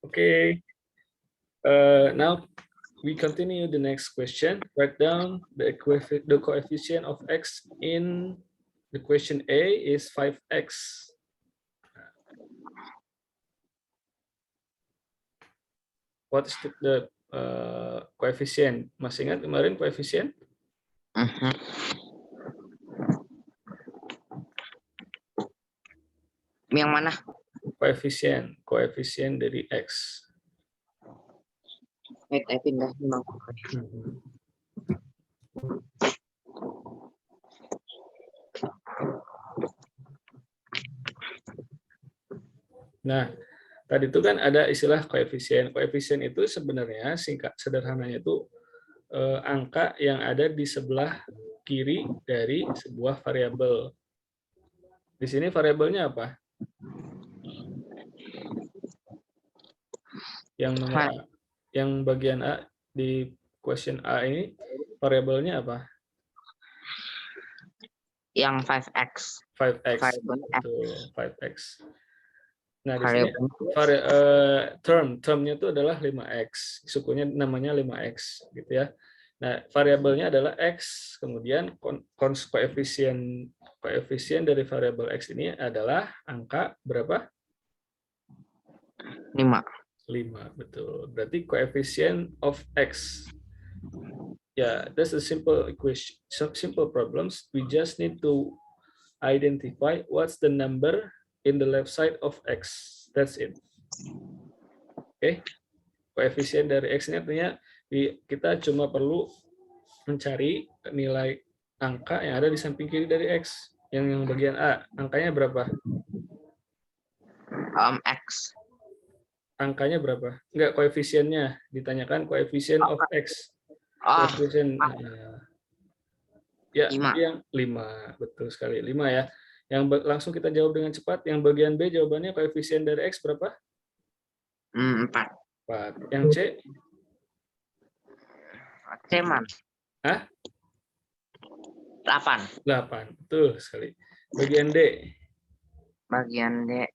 Okay. Now we continue the next question. Write down the coefficient of x in the question A is 5x. What is the coefficient? Masih ingat kemarin coefficient? Yang mana? Koefisien dari x. Wait, pindah. Nah, tadi itu kan ada istilah koefisien. Koefisien itu sebenarnya singkat sederhananya itu angka yang ada di sebelah kiri dari sebuah variabel. Di sini variabelnya apa? Yang nomor A. Yang bagian A di question A ini variabelnya apa? Yang 5x. 5x. Variabel X. Betul, 5x. Nah, di sini Variabel termnya itu adalah 5x. Sukunya namanya 5x gitu ya. Nah, variabelnya adalah x, kemudian koefisien dari variabel x ini adalah angka berapa? 5. 5, betul. Berarti coefficient of x. Yeah, that's a simple equation, simple problems. We just need to identify what's the number in the left side of x. That's it. Oke. Koefisien dari x ini artinya kita cuma perlu mencari nilai angka yang ada di samping kiri dari x. Yang bagian A, angkanya berapa? X. Angkanya berapa? Enggak, koefisiennya. Ditanyakan koefisien of x. Koefisien ya 5. yang 5, betul sekali. 5 ya. Yang langsung kita jawab dengan cepat. Yang bagian B jawabannya koefisien dari x berapa? 4. 4. Yang C? C man. Hah? 8. 8. Betul sekali. Bagian D? Bagian D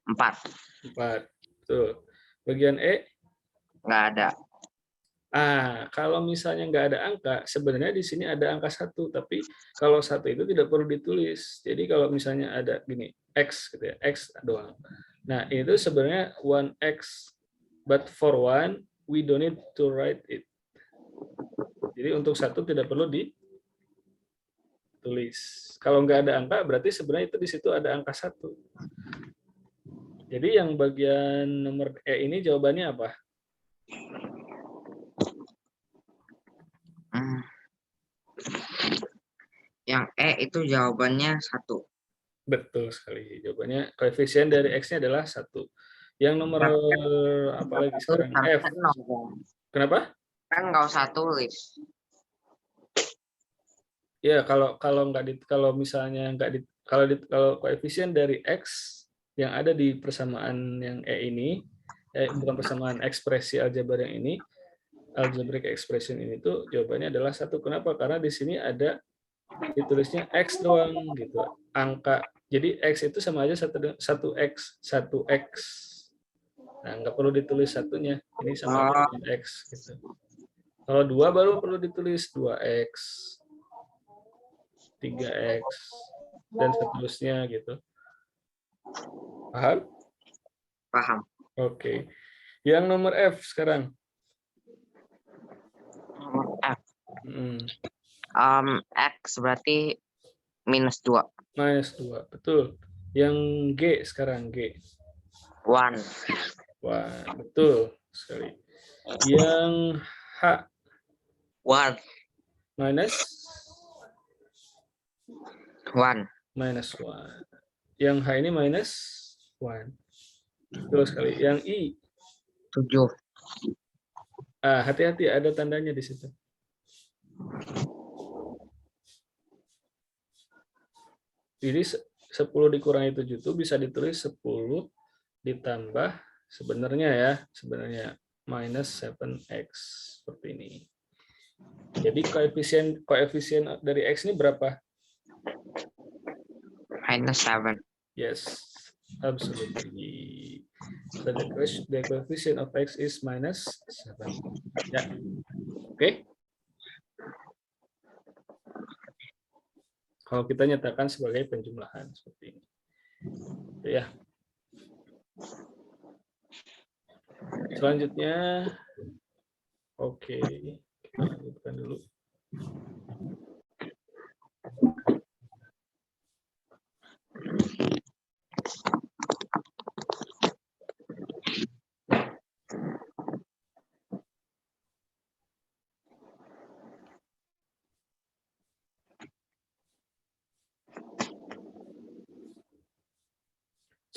4. 4. Betul. Bagian E? Nggak ada. Kalau misalnya nggak ada angka, sebenarnya di sini ada angka 1, tapi kalau 1 itu tidak perlu ditulis. Jadi kalau misalnya ada gini, X gitu ya, X doang. Nah, itu sebenarnya 1X, but for 1, we don't need to write it. Jadi untuk 1 tidak perlu ditulis. Kalau nggak ada angka, berarti sebenarnya itu di situ ada angka 1. Jadi yang bagian nomor E ini jawabannya apa? Yang E itu jawabannya 1. Betul sekali. Jawabannya koefisien dari X-nya adalah 1. Yang nomor apa lagi sekarang? F. Kenapa? Kan nggak usah tulis. Ya, kalau misalnya nggak kalau koefisien dari X yang ada di persamaan yang E ini, bukan persamaan ekspresi aljabar yang ini, algebraic expression ini tuh jawabannya adalah 1. Kenapa? Karena di sini ada ditulisnya X doang gitu. Angka. Jadi X itu sama aja 1X. Nah, nggak perlu ditulis satunya. Ini sama aja dengan X gitu. Kalau 2 baru perlu ditulis 2X. 3X dan seterusnya gitu. Paham? Paham. Oke. Yang nomor F sekarang. Nomor F. Hmm. X berarti -2. -2, betul. Yang G sekarang, G. 1. Wah, betul sekali. Yang H. 1. -1. Yang H ini -1. Betul sekali. Yang I. 7. Hati-hati ada tandanya di situ. Jadi 10 dikurangi 7 itu bisa ditulis 10 ditambah sebenarnya -7x seperti ini. Jadi koefisien dari X ini berapa? -7. Yes. Absolutely. So the coefficient of x is minus 7. Ya. Oke. Kalau kita nyatakan sebagai penjumlahan seperti ini. Ya. Selanjutnya, oke, kita lanjutkan dulu.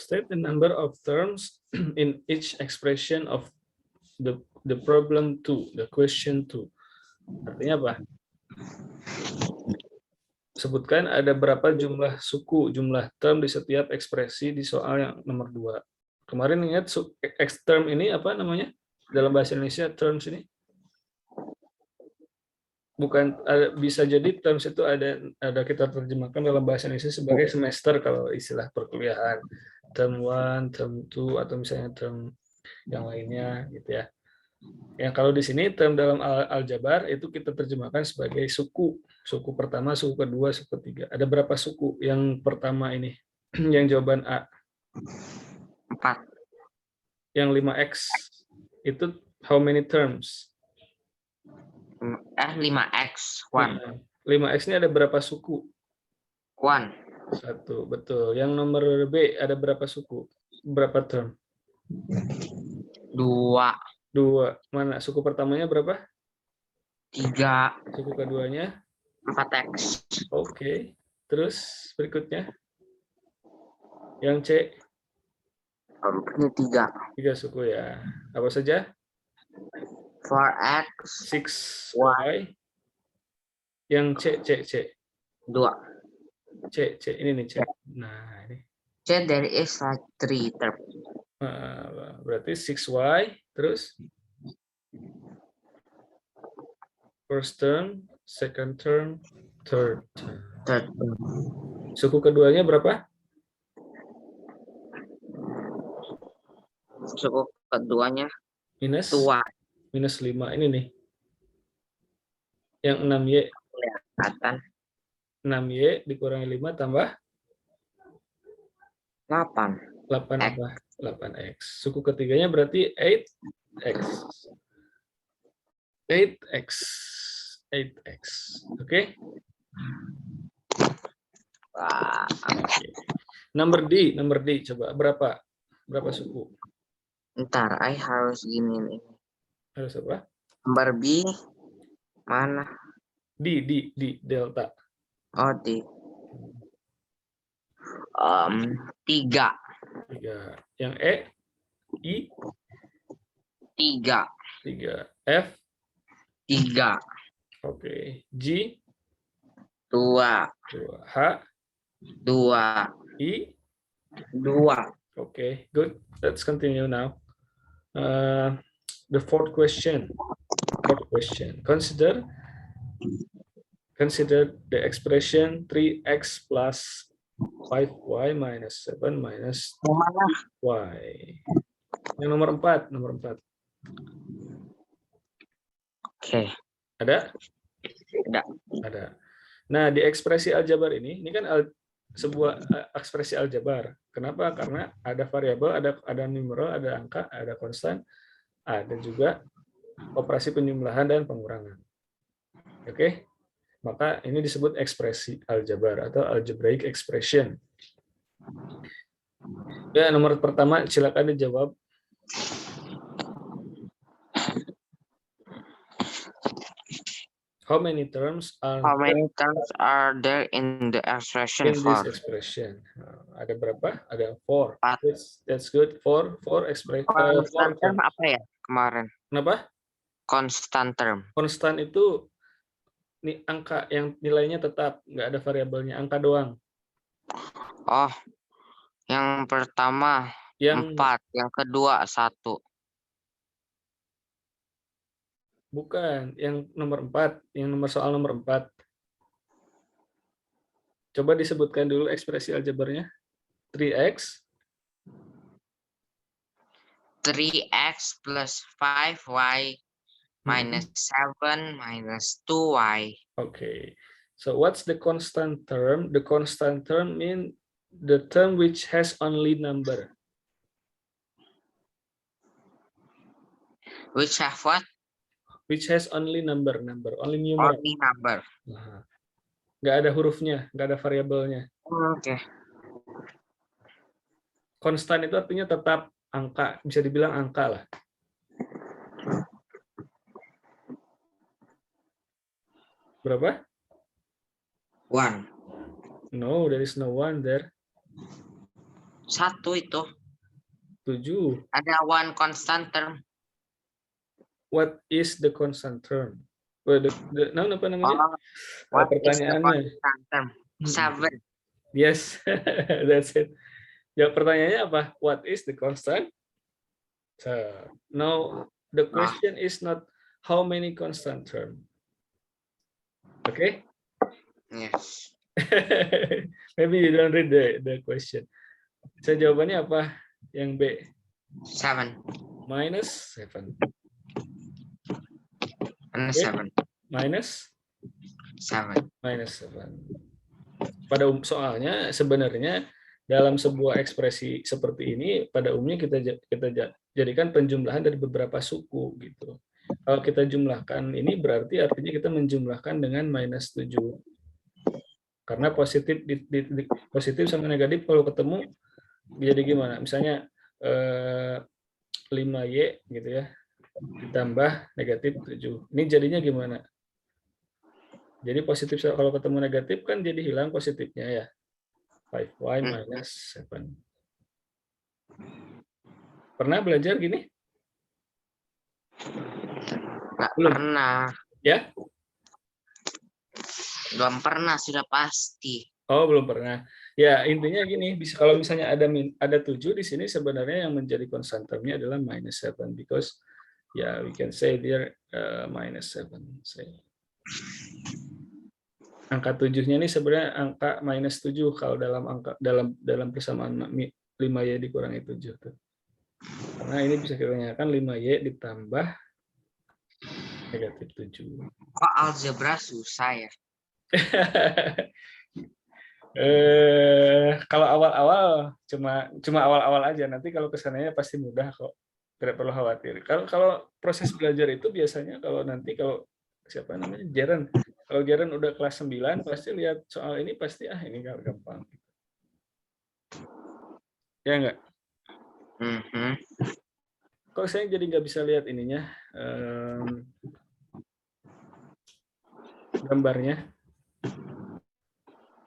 State the number of terms in each expression of the problem 2, the question 2. Artinya apa? Sebutkan ada berapa jumlah suku, jumlah term di setiap ekspresi di soal yang nomor 2. Kemarin ingat term ini apa namanya? Dalam bahasa Indonesia terms ini? Bukan, bisa jadi terms itu ada kita terjemahkan dalam bahasa Indonesia sebagai semester kalau istilah perkuliahan. Term 1, term 2, atau misalnya term yang lainnya gitu ya. Yang kalau di sini term dalam aljabar itu kita terjemahkan sebagai suku. Suku pertama, suku kedua, suku ketiga. Ada berapa suku? Yang pertama ini, yang jawaban A. 4. Yang 5x itu how many terms? 5x. 1. 5x ini ada berapa suku? 1. 1, betul. Yang nomor B ada berapa suku? Berapa term? 2. 2. Mana? Suku pertamanya berapa? 3. Suku keduanya? 4x. Oke. Terus berikutnya? Yang C? Ini 3. 3 suku ya. Apa saja? 4x. 6y. Yang C. 2. C. Ini nih C. Nah, ini. So there is like 3 term. Berarti 6y. Terus? First term, second term, third term. Suku keduanya berapa? Suku keduanya Minus? 2. Minus 5. Ini nih. Yang 6y. Kelihatan. 6y dikurangi 5 tambah? 8. 8 apa? 8x. Suku ketiganya berarti 8x. 8x. 8x. Oke? Okay. Number D coba berapa suku? Ntar, I harus gini nih. Harus apa? Number B mana? D delta. Oh, D. 3. 3. Yang E? I? 3. 3. F? 3. Oke. G? 2. 2. H? 2. I? 2. Okay, good. Let's continue now. The fourth question. Consider the expression 3x plus 5y minus 7 minus y. Yang nomor 4. Oke. Ada? Ada. Nah, di ekspresi aljabar ini kan sebuah ekspresi aljabar. Kenapa? Karena ada variabel, ada numeral, ada angka, ada konstan, ada juga operasi penjumlahan dan pengurangan. Oke? Maka ini disebut ekspresi aljabar atau algebraic expression. Ya, nomor pertama silakan dijawab. How many terms are there in the expression? In this expression? Ada berapa? Ada 4. 4. That's good. 4 expression. Constant term apa ya kemarin? Kenapa? Constant term. Konstan itu angka yang nilainya tetap, nggak ada variabelnya, angka doang. Oh, yang pertama 4, yang kedua 1. Bukan, yang nomor 4, yang soal nomor 4. Coba disebutkan dulu ekspresi aljabarnya. 3x 3x plus 5y minus 7 minus 2y. Okay. So what's the constant term? The constant term means the term which has only number. Which have what? Which has only number, only numeral. Only number. Nah, nggak ada hurufnya, nggak ada variabelnya. Oke. Konstan itu artinya tetap angka, bisa dibilang angka lah. Berapa? 1. No, there is no one there. 1 itu. 7. Ada 1 constant term. What is the constant term? Well, apa namanya? What Pertanyaannya. is the constant term? 7. Yes, that's it. Ya, pertanyaannya apa? What is the constant? So, no, the question is not how many constant term. Okay? Yes. Maybe you don't read the question. So, jawabannya apa? Yang B. 7. Minus 7. Minus Okay. 7. Minus 7. Minus 7. Pada soalnya sebenarnya dalam sebuah ekspresi seperti ini pada umumnya kita jadikan penjumlahan dari beberapa suku gitu. Kalau kita jumlahkan ini berarti artinya kita menjumlahkan dengan minus 7. Karena positif positif sama negatif kalau ketemu jadi gimana? Misalnya 5Y gitu ya. Ditambah negatif 7. Ini jadinya gimana? Jadi positif kalau ketemu negatif kan jadi hilang positifnya ya. 5y minus 7. Pernah belajar gini? Belum pernah. Ya? Belum pernah, sudah pasti. Oh, belum pernah. Ya, intinya gini, bisa kalau misalnya ada 7 di sini sebenarnya yang menjadi constant term-nya adalah minus 7 because ya we can say there minus 7 say. Angka 7-nya ini sebenarnya angka minus 7 kalau dalam persamaan 5y dikurangi 7 tuh. Karena ini bisa kita nyatakan 5y ditambah negatif 7. Kok algebra susah ya? Kalau awal-awal cuma awal-awal aja, nanti kalau kesananya pasti mudah kok, tidak perlu khawatir. Kalau proses belajar itu biasanya kalau siapa namanya Jaren, kalau Jaren udah kelas 9 pasti lihat soal ini pasti ini gampang. Ya enggak? Kok saya jadi nggak bisa lihat ininya gambarnya?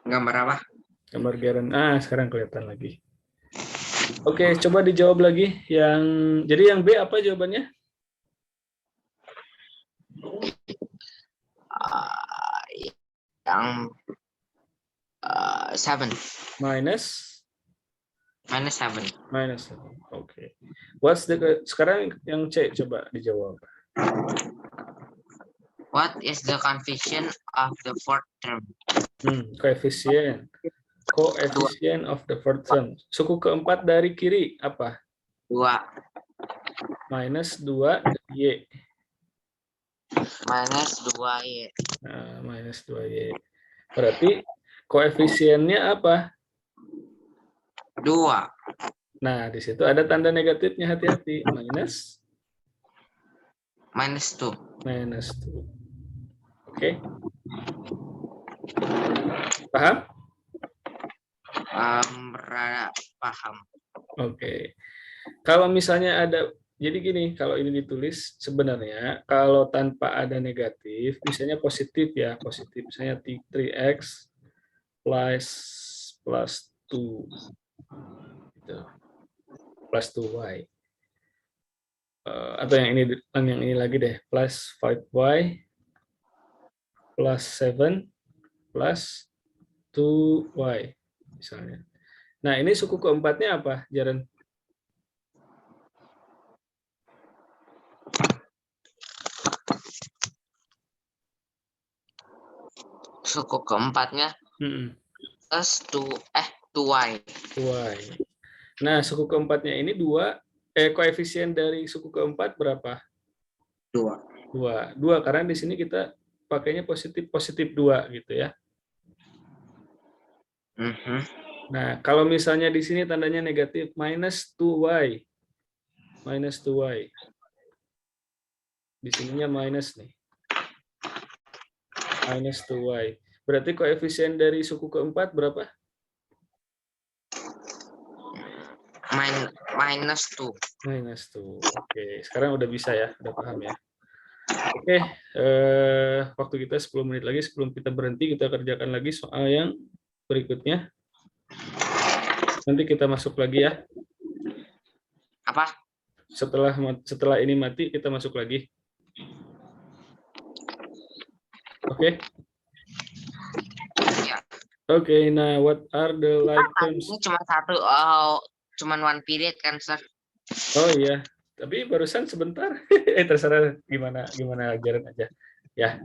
Gambar apa? Gambar Jaren. Sekarang kelihatan lagi. Oke, coba dijawab lagi. Jadi yang B apa jawabannya? Yang 7. Minus 7. Minus 7. Oke. Sekarang yang C coba dijawab. What is the coefficient of the fourth term? Coefficient of the fourth term. Suku keempat dari kiri apa? 2. Minus 2y. Minus 2y. Minus 2y. Berarti koefisiennya apa? 2. Nah, di situ ada tanda negatifnya, hati-hati. Minus 2. Oke. Paham? Paham. Oke. Kalau misalnya ada, jadi gini, kalau ini ditulis sebenarnya kalau tanpa ada negatif, misalnya positif ya, positif. Misalnya 3x plus 2. Gitu. Plus 2y. Atau yang ini lagi deh, plus 5y plus 7 plus 2y misalnya. Nah, ini suku keempatnya apa, Jaren? Suku keempatnya plus 2y. 2y. Nah, suku keempatnya ini 2 koefisien dari suku keempat berapa? 2. 2 karena di sini kita pakainya positif 2 gitu ya. Nah, kalau misalnya di sini tandanya negatif, minus 2y. Minus 2y. Di sininya minus nih. Minus 2y. Berarti koefisien dari suku keempat berapa? Minus 2. Minus 2. Oke, sekarang udah bisa ya, udah paham ya. Oke, waktu kita 10 menit lagi sebelum kita berhenti, kita kerjakan lagi soal yang berikutnya. Nanti kita masuk lagi ya. Apa? Setelah ini mati, kita masuk lagi. Oke? Ya. Oke, nah what are the like terms? Ini cuma satu, cuman one period kan, Sir? Oh iya, tapi barusan sebentar. Terserah gimana ajaran aja. Ya.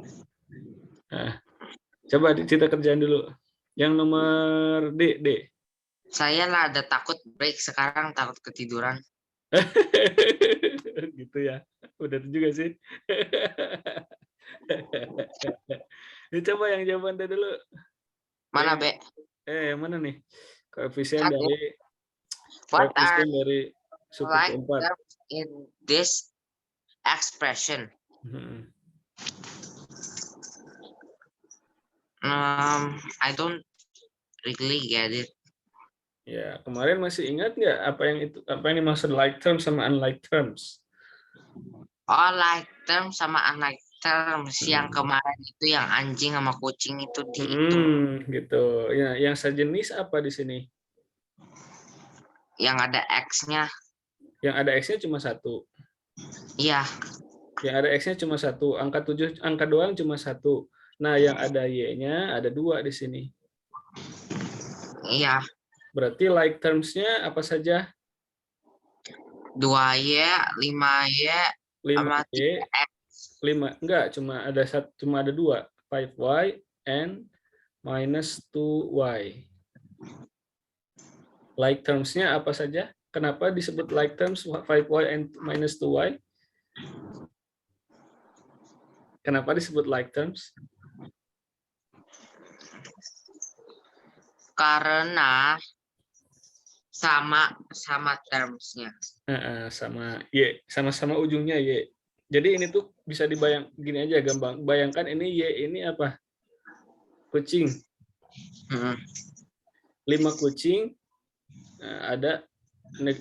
Nah, coba kita kerjaan dulu. Yang nomor D. Saya lah ada takut break sekarang, takut ketiduran. Gitu ya. Udah juga sih. Ini coba yang jawaban D dulu. Mana, Be? Yang mana nih? Koefisien Ada. dari What are suku like keempat. terms in this expression? I don't really get it. Ya, kemarin masih ingat nggak apa yang dimaksud like terms sama unlike terms? Oh, like terms sama unlike terms yang kemarin itu yang anjing sama kucing itu dihitung. Gitu. Ya, yang sejenis apa di sini? Yang ada X-nya. Yang ada X-nya cuma 1. Iya. Yang ada X-nya cuma 1. Angka doang cuma 1. Nah, yang ada Y-nya ada 2 di sini. Iya. Berarti like terms-nya apa saja? 2Y, 5Y, 5Y, 5. Enggak, cuma ada 2. 5Y and minus 2Y. Like terms-nya apa saja? Kenapa disebut like terms 5Y and minus 2Y? Kenapa disebut like terms? Karena sama terms-nya. Sama Y, sama-sama ujungnya Y. Jadi ini tuh bisa gini aja gampang. Bayangkan ini Y ini apa? Kucing. 5 kucing, ada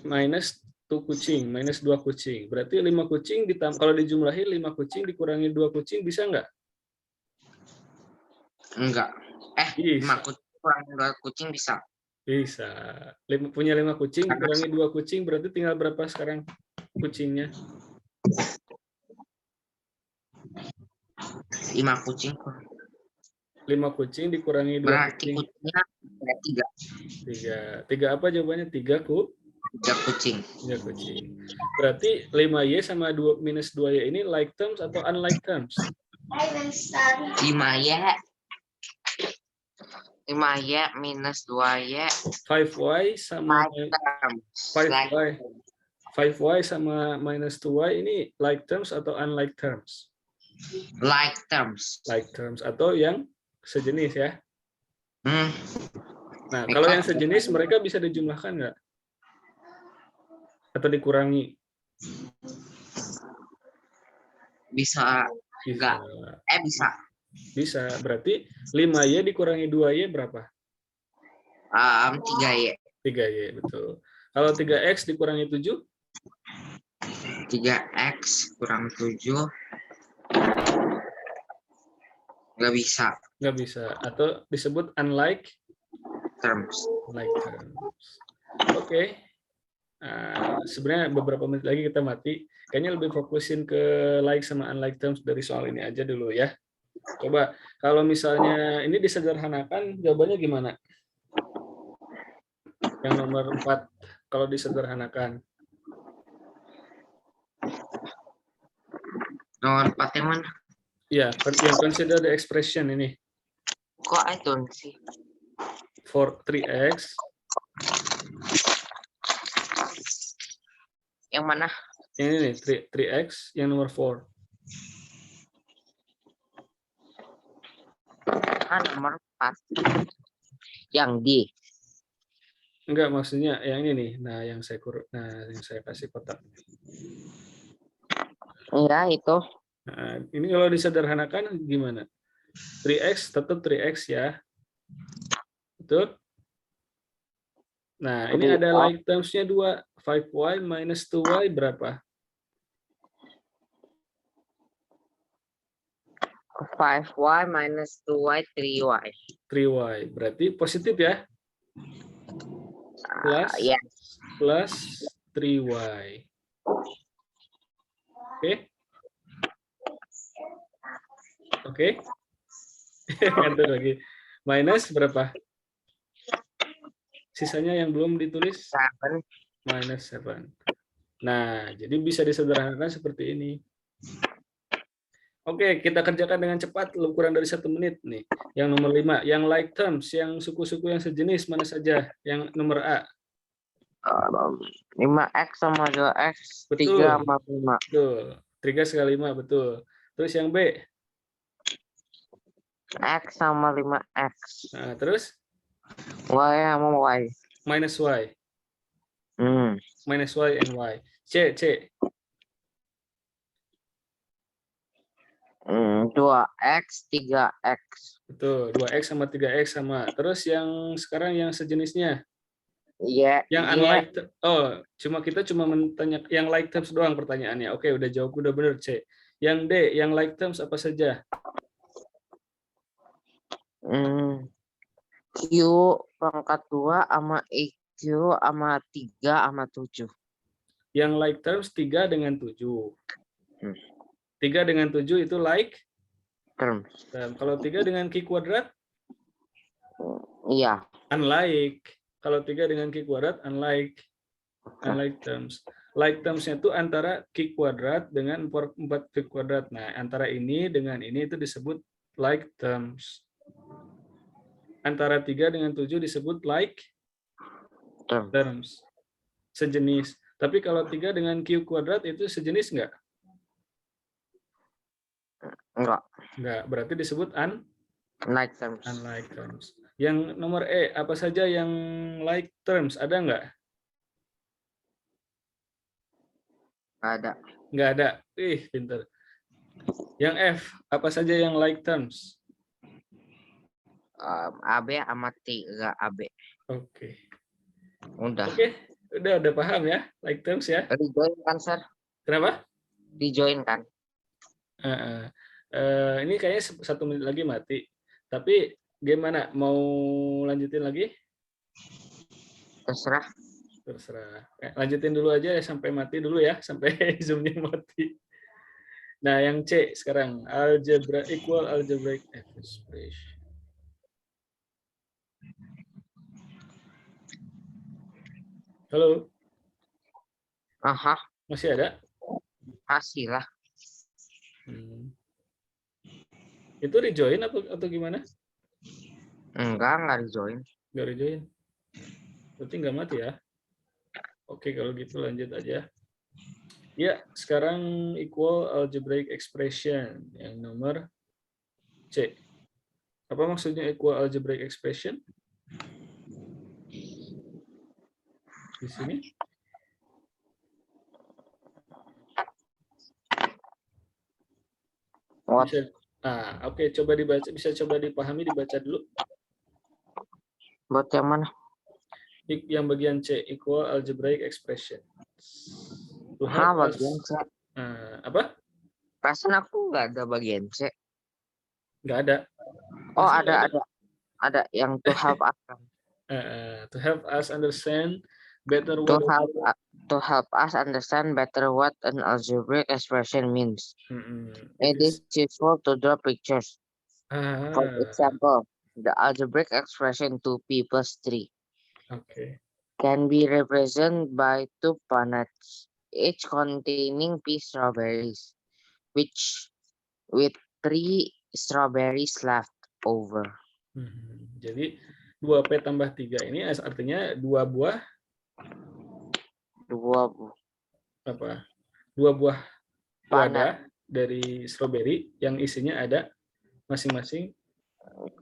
minus 2 kucing, minus 2 kucing. Berarti 5 kucing kalau dijumlahin 5 kucing dikurangi 2 kucing bisa nggak? Enggak. 5 kucing kurang 2 kucing bisa. Bisa. Punya 5 kucing dikurangi 2 kucing berarti tinggal berapa sekarang kucingnya? 5 kucing. 5 kucing dikurangi 2 berarti kucing. Kucingnya 3. 3 apa jawabannya? 3 kucing. 3 kucing. Berarti 5Y sama 2 minus 2Y ini like terms atau unlike terms? 5Y minus 2Y. 5Y sama 5Y sama minus 2Y ini like terms atau unlike terms? Like terms. Like terms atau yang sejenis ya. Nah, kalau yang sejenis mereka bisa dijumlahkan nggak? Atau dikurangi? Bisa. Enggak. Bisa. Bisa. Berarti 5Y dikurangi 2Y berapa? 3Y. 3Y, betul. Kalau 3X dikurangi 7? 3X kurang 7. Nggak bisa. Nggak bisa. Atau disebut unlike terms. Unlike terms. Oke. Sebenarnya beberapa menit lagi kita mati. Kayaknya lebih fokusin ke like sama unlike terms dari soal ini aja dulu ya. Coba kalau misalnya ini disederhanakan, jawabannya gimana? Yang nomor 4, kalau disederhanakan. Nomor 4 yang mana? Ya, yang consider the expression ini. Kok I don't see? For 3x. Yang Yang mana? Yang ini nih, 3x, yang nomor 4. Nomor 4. Yang D. Enggak, maksudnya yang ini nih. Nah, yang saya kasih kotak. Enggak, itu. Nah, ini kalau disederhanakan gimana? 3x tetap 3x ya. Betul? Nah, ini ada like terms-nya 2. 5y minus 2y berapa? 5y minus 2y, 3y. 3y. Berarti positif ya? Plus, Yes. plus 3y. Oke? Oke? Ngantuk lagi. Minus berapa? Sisanya yang belum ditulis? 7. Minus 7. Nah, jadi bisa disederhanakan seperti ini. Oke, kita kerjakan dengan cepat, kurang dari 1 menit nih. Yang nomor 5, yang like terms, yang suku-suku yang sejenis mana saja? Yang nomor A. 5x sama 2x, Betul. 3 sama 5. Betul. 3 sekali 5, betul. Terus yang B. X sama 5x. Nah, terus? Y sama Y. Minus Y. Hmm. Minus Y and Y. C. 2x, 3x. Betul, 2x sama 3x sama. Terus yang sekarang yang sejenisnya? Iya. Yang unlike, kita cuma bertanya yang like terms doang pertanyaannya. Oke, udah jawab, udah bener C. Yang D, yang like terms apa saja? Q pangkat 2 sama EQ sama 3 sama 7. Yang like terms 3 dengan 7. 3 dengan 7 itu like Terms. Kalau 3 dengan Q kuadrat? Iya. Unlike. Kalau 3 dengan Q kuadrat, unlike terms. Like terms-nya itu antara Q kuadrat dengan 4Q kuadrat. Nah, antara ini dengan ini itu disebut like terms. Antara 3 dengan 7 disebut like terms. Sejenis. Tapi kalau 3 dengan Q kuadrat itu sejenis enggak? Enggak. Enggak, berarti disebut Unlike terms. unlike terms. Yang nomor E, apa saja yang like terms? Ada enggak? Ada. Enggak ada. Pinter. Yang F, apa saja yang like terms? AB sama 3 AB. Oke. Udah. Oke, udah paham ya, like terms ya. Rejoin kan, Sir? Kenapa? Rejoin kan? Ini kayaknya 1 menit lagi mati. Tapi gimana? Mau lanjutin lagi? Terserah. Lanjutin dulu aja ya sampai mati dulu ya, sampai zoom-nya mati. Nah, yang C sekarang, algebraic expression. Halo? Aha. Masih ada? Masih lah. Itu rejoin atau gimana? Enggak rejoin. Enggak rejoin. Berarti enggak mati ya? Oke, kalau gitu lanjut aja. Ya, sekarang equal algebraic expression yang nomor C. Apa maksudnya equal algebraic expression? Di sini. Oke, coba dibaca, bisa coba dipahami, dibaca dulu. Buat yang mana? Yang bagian C, equal algebraic expression. Bagian C. Apa? Perasaan aku nggak ada bagian C. Nggak ada. Oh, ada yang to help us. To help us understand better to help us understand better what an algebraic expression means. It is useful to draw pictures. For example, the algebraic expression 2p plus 3 can be represented by 2 planets, each containing p strawberries, with 3 strawberries left over. Jadi 2p tambah 3 ini artinya 2 buah apa? 2 buah wadah dari stroberi yang isinya ada masing-masing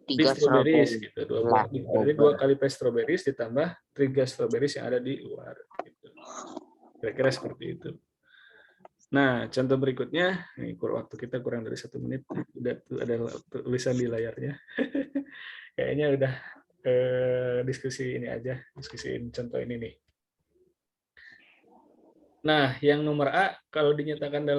3 strawberries strawberry gitu. 2 buah. Berarti 2 leftover. kali pie strawberries ditambah 3 strawberries yang ada di luar gitu. Kira-kira seperti itu. Nah, contoh berikutnya, ini waktu kita kurang dari 1 menit, udah ada tulisan di layarnya. Kayaknya udah diskusi ini aja, diskusiin contoh ini nih. Nah, yang nomor A, kalau dinyatakan dalam